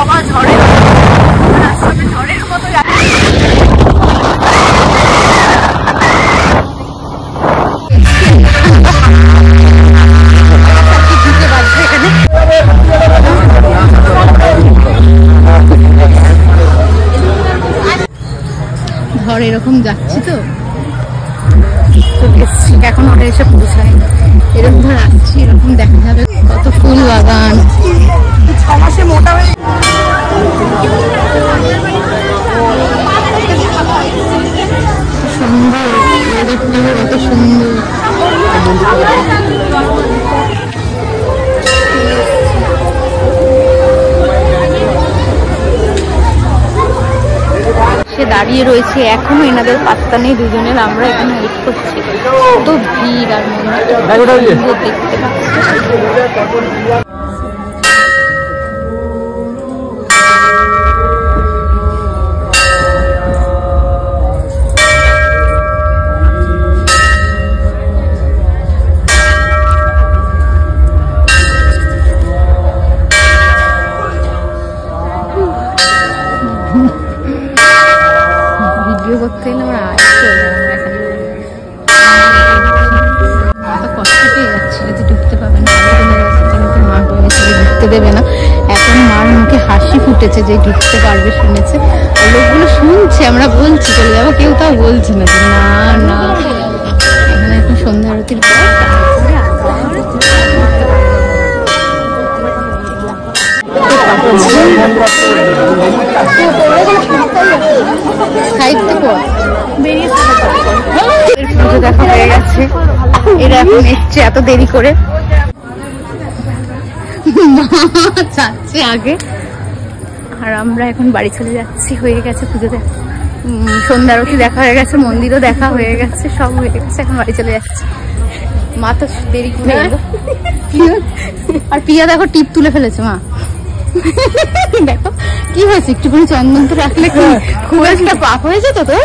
বাবা ঝড়ের ঝড়ের মতো ঝড় এরকম যাচ্ছি তো এখন ওটা এসে পৌঁছায় এরকম ধর আসছি এরকম দেখা যাবে কত ফুল বাগান 6 মাসে মোটা হয়ে সুন্দর কত সুন্দর সে দাঁড়িয়ে রয়েছে এখনো এনাদের পাত্তা নেই দুজনের আমরা এখানে ওয়েট করছি কত ভিড় আর মন্দিরটা দেখতে পাচ্ছি করতে গেলে আমরা আসতে কষ্ট পেয়ে যাচ্ছিল যে ঢুকতে পাবে না কিন্তু মা বলেছিল ঢুকতে দেবে না এখন মার মুখে হাসি ফুটেছে যে ঢুকতে পারবে শুনেছে আর লোকগুলো শুনছে আমরা বলছি চলে যাবো কেউ তাও বলছে না যে না না এখানে এখন সন্ধ্যা আরতির পর পুজো দেখা হয়ে গেছে এরা এখন এসছে এত দেরি করে যাচ্ছে আগে আর আমরা এখন বাড়ি চলে যাচ্ছি হয়ে গেছে পুজো দেখা সন্ধ্যা আরতি দেখা হয়ে গেছে মন্দিরও দেখা হয়ে গেছে সব হয়ে গেছে এখন বাড়ি চলে যাচ্ছি মা তো দেরি করে এলো আর পিয়া দেখো টিপ তুলে ফেলেছে মা দেখো কি হয়েছে একটুখানি চন্দন তো রাখলে খুব একটা পাপ হয়ে যেত তো